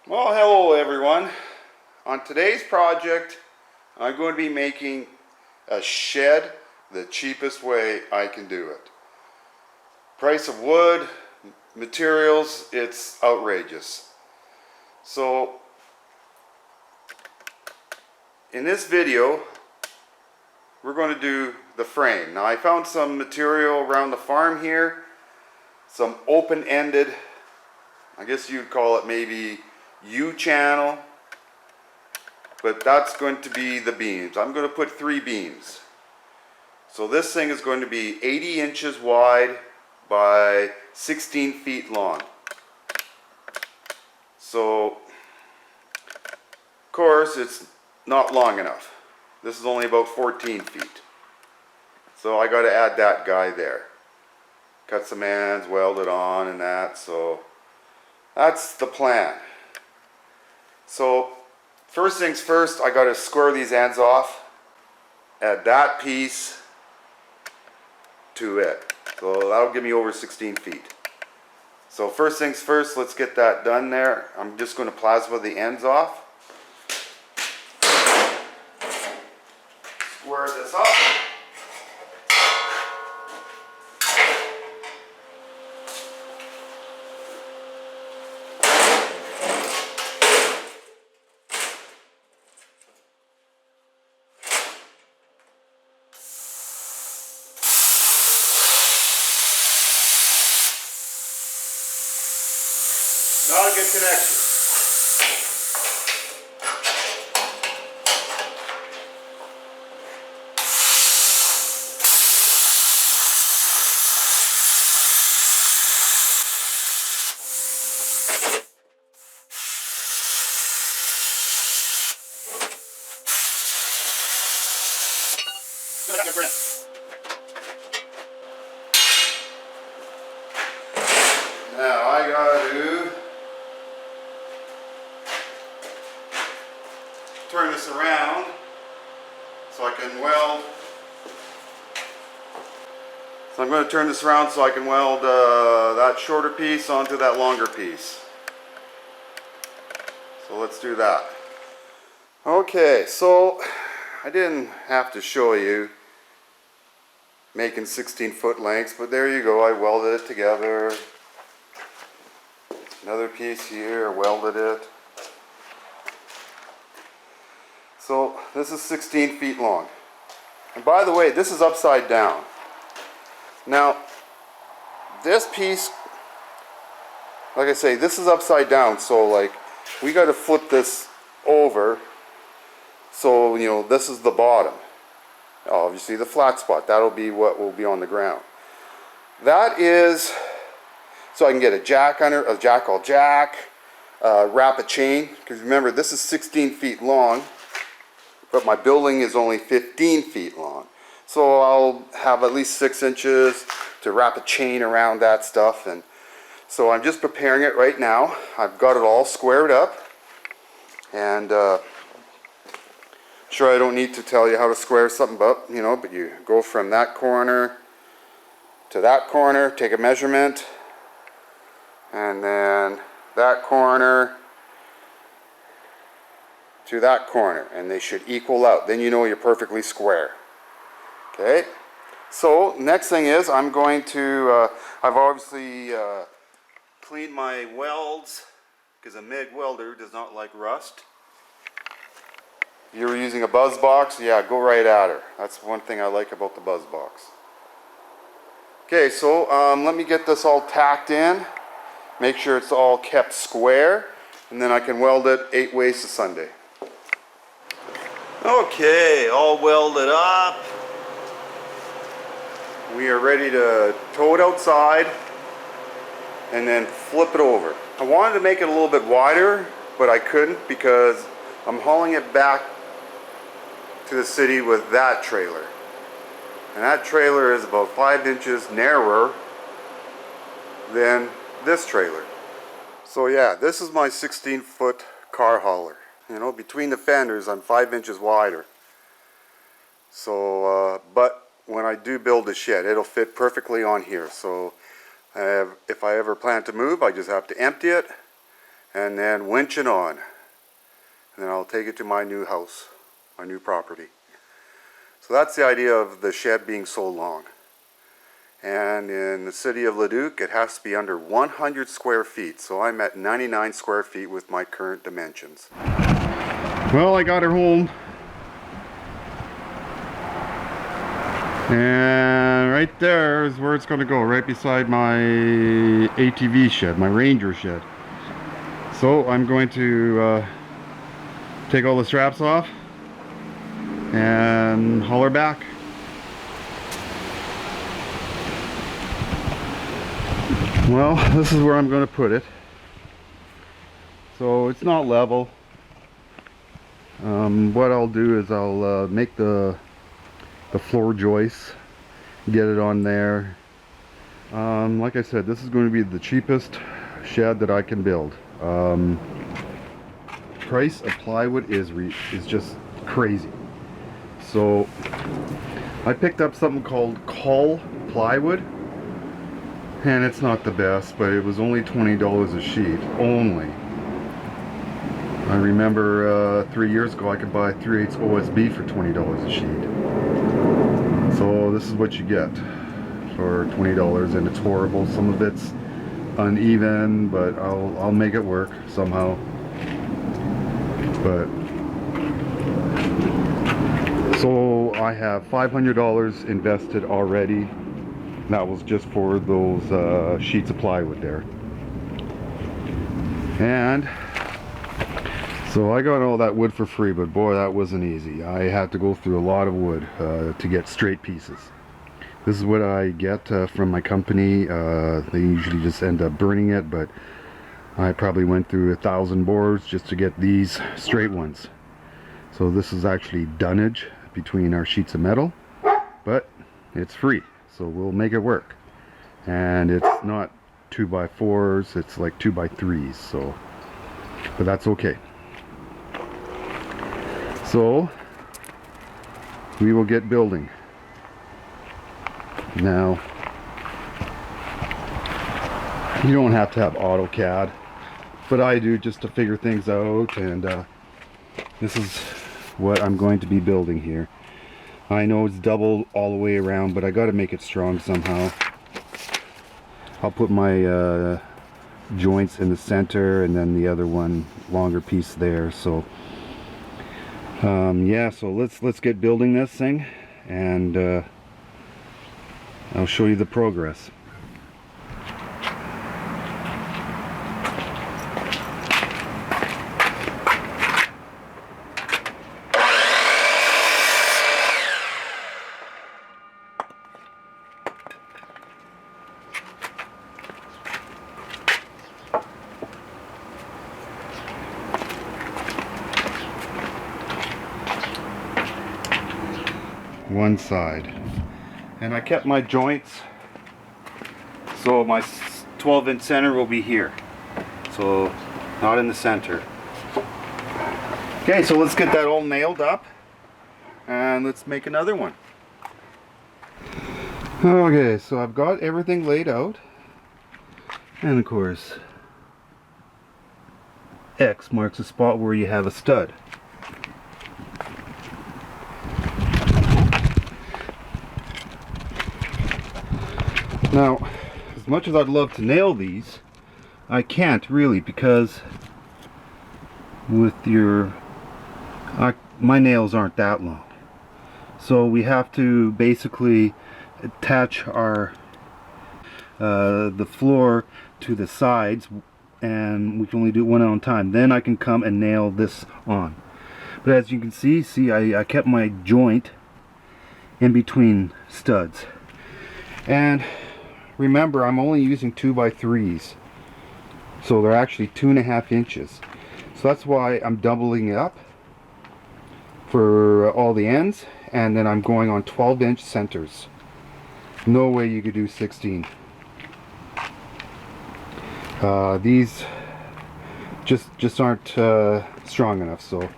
Well, hello everyone. On today's project, I'm going to be making a shed the cheapest way I can do it. Price of wood, materials, it's outrageous. So, in this video, we're going to do the frame. Now I found some material around the farm here, some open-ended, I guess you'd call it maybe U-channel, but that's going to be the beams. I'm going to put 3 beams. So this thing is going to be 80 inches wide by 16 feet long. So, of course, it's not long enough. This is only about 14 feet. So I got to add that guy there. Cut some ends, weld it on and that. So that's the plan. So first things first, I got to square these ends off. Add that piece to it. So that'll give me over 16 feet. So first things first, let's get that done there. I'm just going to plasma the ends off. Square this up. Not a good connection. Now I gotta turn this around so I can weld. So I'm going to turn this around so I can weld that shorter piece onto that longer piece. So let's do that. Okay, so I didn't have to show you making 16-foot lengths, but there you go. I welded it together. Another piece here, welded it. So this is 16 feet long. And by the way, this is upside down. Now, this piece, like I say, this is upside down, so like we got to flip this over. So, you know, this is the bottom. Obviously the flat spot, that'll be what will be on the ground. That is, so I can get a jack under, a jackal jack, wrap a chain, because remember this is 16 feet long. But my building is only 15 feet long. So I'll have at least 6 inches to wrap a chain around that stuff. And so I'm just preparing it right now. I've got it all squared up. And sure, I don't need to tell you how to square something up, you know, but you go from that corner to that corner, take a measurement, and then that corner to that corner, and they should equal out. Then you know you're perfectly square. Okay, so next thing is I'm going to, I've obviously cleaned my welds, because a MIG welder does not like rust. If you were using a buzz box, yeah, go right at her. That's one thing I like about the buzz box. Okay, so let me get this all tacked in, make sure it's all kept square, and then I can weld it 8 ways to Sunday. Okay, all welded up. We are ready to tow it outside and then flip it over. I wanted to make it a little bit wider, but I couldn't because I'm hauling it back to the city with that trailer. And that trailer is about 5 inches narrower than this trailer. So yeah, this is my 16-foot car hauler. You know, between the fenders, I'm 5 inches wider. So, but when I do build a shed, it'll fit perfectly on here. So, if I ever plan to move, I just have to empty it and then winch it on. And then I'll take it to my new house, my new property. So that's the idea of the shed being so long. And in the city of Leduc, it has to be under 100 square feet. So I'm at 99 square feet with my current dimensions. Well, I got her home. And right there is where it's going to go, right beside my ATV shed, my Ranger shed. So I'm going to take all the straps off and haul her back. Well, this is where I'm going to put it. So it's not level. What I'll do is I'll make the floor joists, get it on there. Like I said, this is going to be the cheapest shed that I can build. Price of plywood is just crazy. So I picked up something called Cull plywood, and it's not the best, but it was only $20 a sheet only. I remember 3 years ago I could buy 3/8 OSB for $20 a sheet. So this is what you get for $20, and it's horrible. Some of it's uneven, but I'll make it work somehow. But so I have $500 invested already. That was just for those sheets of plywood there. And so I got all that wood for free, but boy, that wasn't easy. I had to go through a lot of wood to get straight pieces. This is what I get from my company. They usually just end up burning it, but I probably went through 1,000 boards just to get these straight ones. So this is actually dunnage between our sheets of metal, but it's free, so we'll make it work. And it's not 2x4s, it's like 2x3s, so, but that's okay. So we will get building. Now, you don't have to have AutoCAD, but I do, just to figure things out. And this is what I'm going to be building here. I know it's double all the way around, but I got to make it strong somehow. I'll put my joints in the center, and then the other one longer piece there. So yeah, so let's get building this thing, and I'll show you the progress. One side, and I kept my joints, so my 12-inch center will be here, so not in the center. Okay, so let's get that all nailed up, and let's make another one. Okay, so I've got everything laid out, and of course X marks the spot where you have a stud. Now, as much as I'd love to nail these, I can't really, because with my nails aren't that long. So we have to basically attach our the floor to the sides, and we can only do one at a time. Then I can come and nail this on. But as you can see, I kept my joint in between studs. And remember, I'm only using 2x3s, so they're actually 2.5 inches. So that's why I'm doubling it up for all the ends, and then I'm going on 12-inch centers. No way you could do 16. These just aren't strong enough. So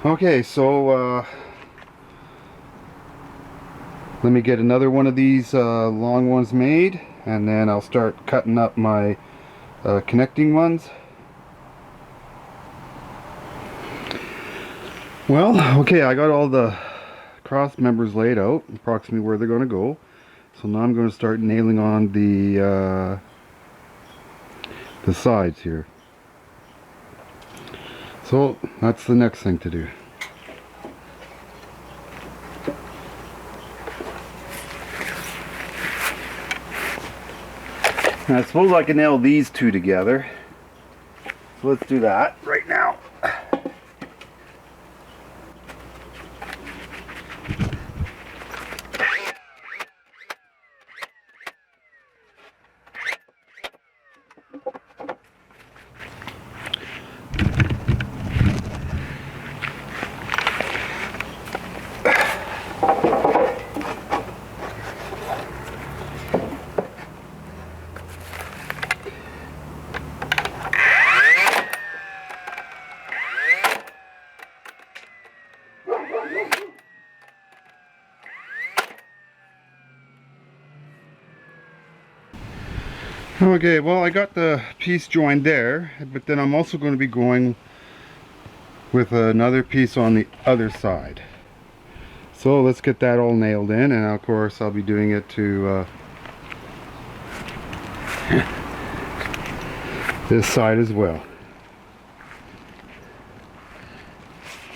okay, so let me get another one of these long ones made, and then I'll start cutting up my connecting ones, Well, okay, I got all the cross members laid out, approximately where they're going to go. So now I'm going to start nailing on the sides here. So that's the next thing to do. And I suppose I can nail these two together. So let's do that right now. Okay, well, I got the piece joined there, but then I'm also going to be going with another piece on the other side. So let's get that all nailed in, and of course I'll be doing it to this side as well.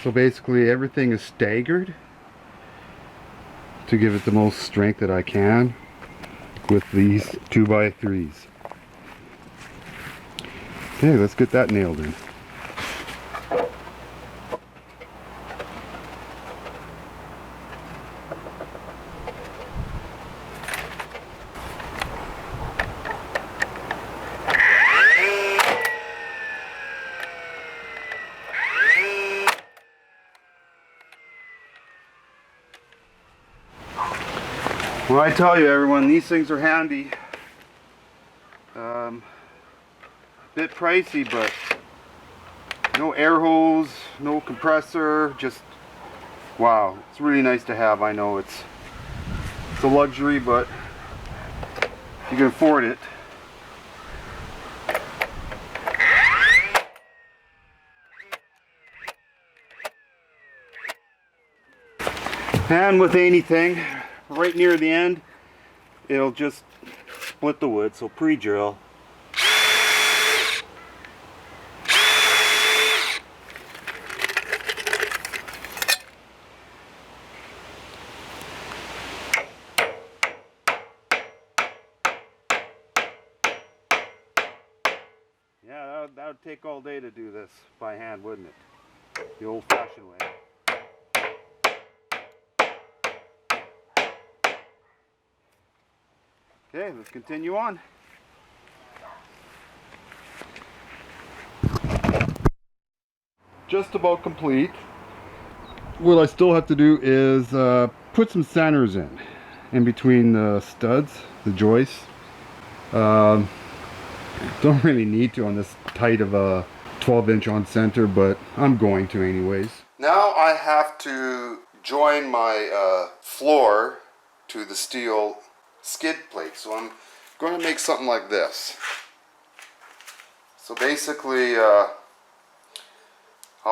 So basically everything is staggered to give it the most strength that I can with these 2x3s. Okay, let's get that nailed in. Well, I tell you everyone, these things are handy. A bit pricey, but no air hose, no compressor, just wow, it's really nice to have. I know it's a luxury, but if you can afford it. And with anything, right near the end, it'll just split the wood, so pre-drill. Yeah, that would take all day to do this by hand, wouldn't it? The old-fashioned way. Okay, let's continue on. Just about complete. What I still have to do is put some centers in between the studs, the joists. Don't really need to on this tight of a 12-inch on center, but I'm going to anyways. Now I have to join my floor to the steel skid plate, so I'm going to make something like this. So basically I'll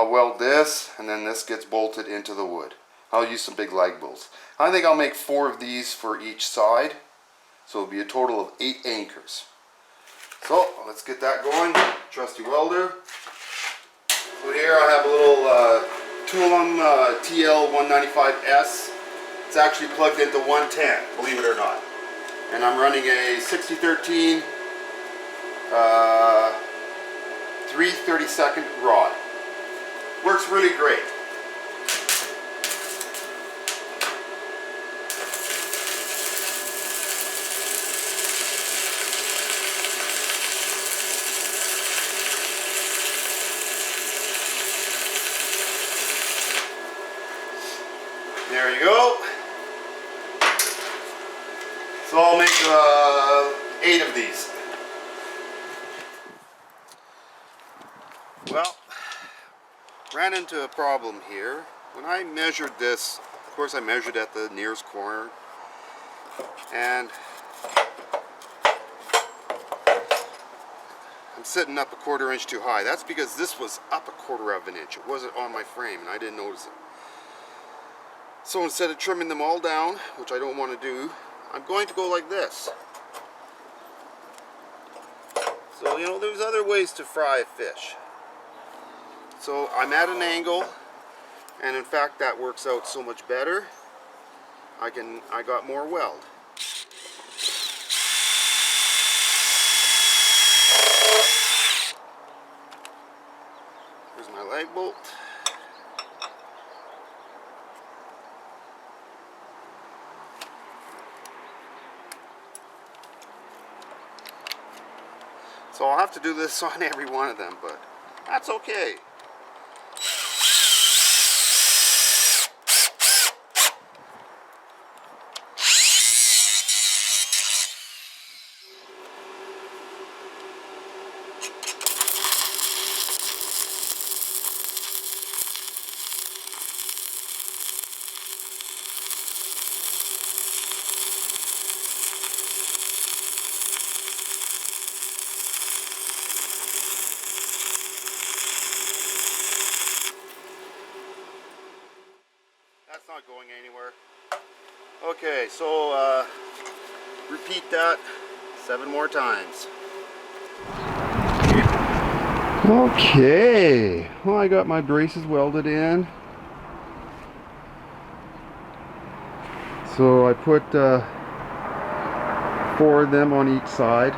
weld this, and then this gets bolted into the wood. I'll use some big lag bolts. I think I'll make 4 of these for each side, so it'll be a total of 8 anchors. So let's get that going. Trusty welder. So here I have a little Tulum TL195S. It's actually plugged into 110, believe it or not. And I'm running a 6013 3/32 rod. Works really great. There you go. So I'll make 8 of these. Well, ran into a problem here. When I measured this, of course I measured at the nearest corner, and I'm sitting up a 1/4 inch too high. That's because this was up a 1/4 of an inch. It wasn't on my frame and I didn't notice it. So instead of trimming them all down, which I don't want to do, I'm going to go like this. So, you know, there's other ways to fry a fish. So I'm at an angle, and in fact that works out so much better. I got more weld. Here's my lag bolt. So I'll have to do this on every one of them, but that's okay. That's not going anywhere. Okay, so repeat that 7 more times. Okay, well, I got my braces welded in. So I put 4 of them on each side.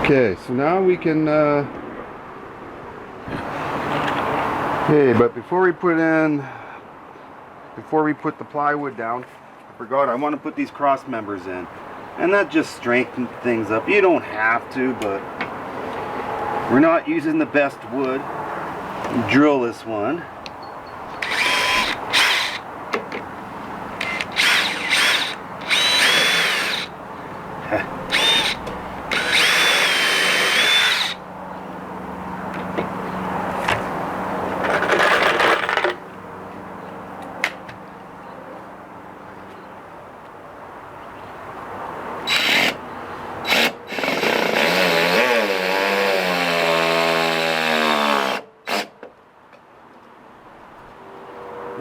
Okay, so now we can okay, but before we put the plywood down, I forgot I want to put these cross members in, and that just strengthens things up. You don't have to, but we're not using the best wood. Drill this one.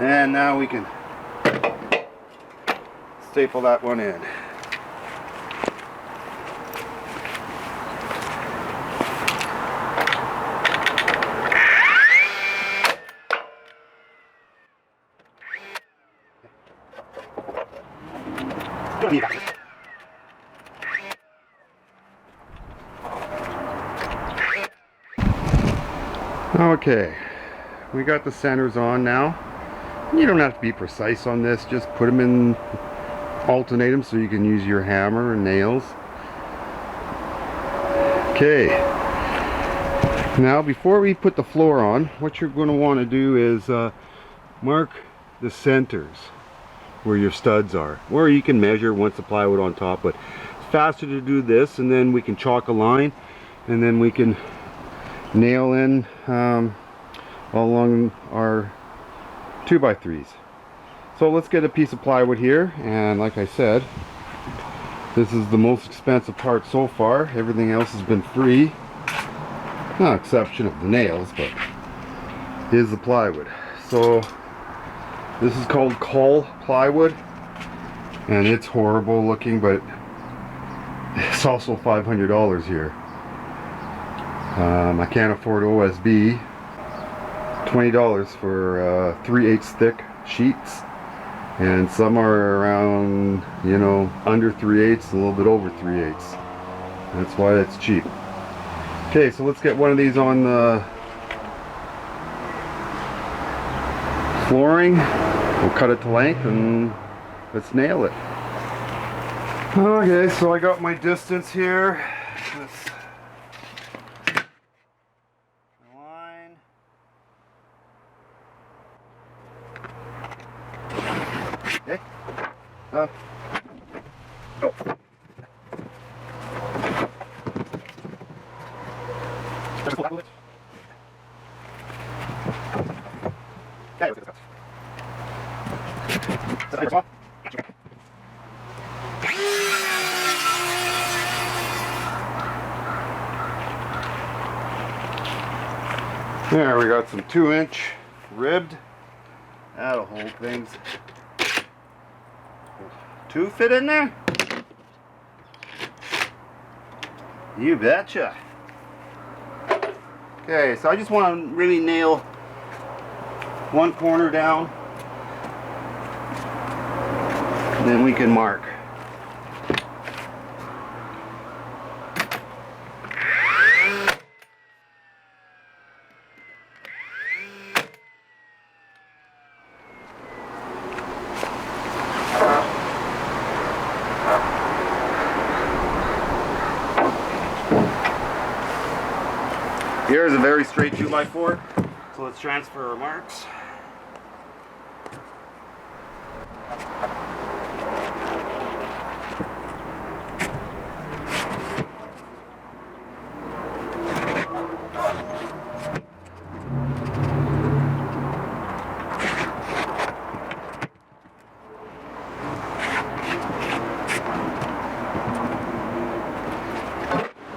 And now we can staple that one in. Okay, we got the centers on now. You don't have to be precise on this, just put them in, alternate them so you can use your hammer and nails. Okay, now before we put the floor on, what you're going to want to do is mark the centers where your studs are, or you can measure once the plywood on top, but it's faster to do this, and then we can chalk a line, and then we can nail in all along our 2x3s. So let's get a piece of plywood here, and like I said, this is the most expensive part so far. Everything else has been free, not exception of the nails, but here's the plywood. So this is called Call plywood, and it's horrible looking, but it's also $500 here. I can't afford OSB. $20 for 3/8 thick sheets, and some are around, you know, under 3/8, a little bit over 3/8. That's why it's cheap. Okay, so let's get one of these on the flooring. We'll cut it to length and let's nail it. Okay, so I got my distance here. Okay. Oh. There, we got some 2-inch ribbed. That'll hold things. 2 fit in there? You betcha. Okay, so I just want to really nail one corner down, and then we can mark. Here's a very straight 2x4, so let's transfer our marks.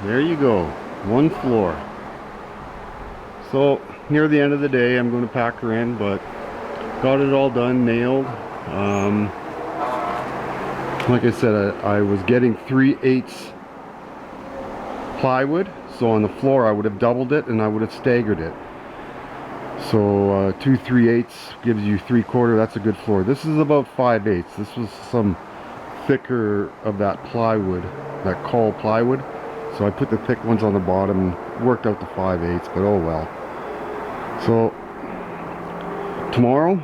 There you go, one floor. So near the end of the day I'm going to pack her in, but got it all done, nailed. Like I said, I was getting 3/8 plywood, so on the floor I would have doubled it and I would have staggered it. So 2 3/8 gives you 3/4. That's a good floor. This is about 5/8. This was some thicker of that plywood, that coal plywood. So I put the thick ones on the bottom and worked out the 5/8, but oh well. So tomorrow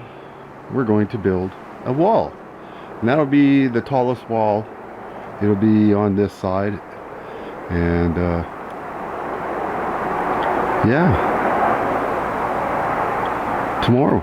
we're going to build a wall, and that'll be the tallest wall. It'll be on this side, and yeah, tomorrow.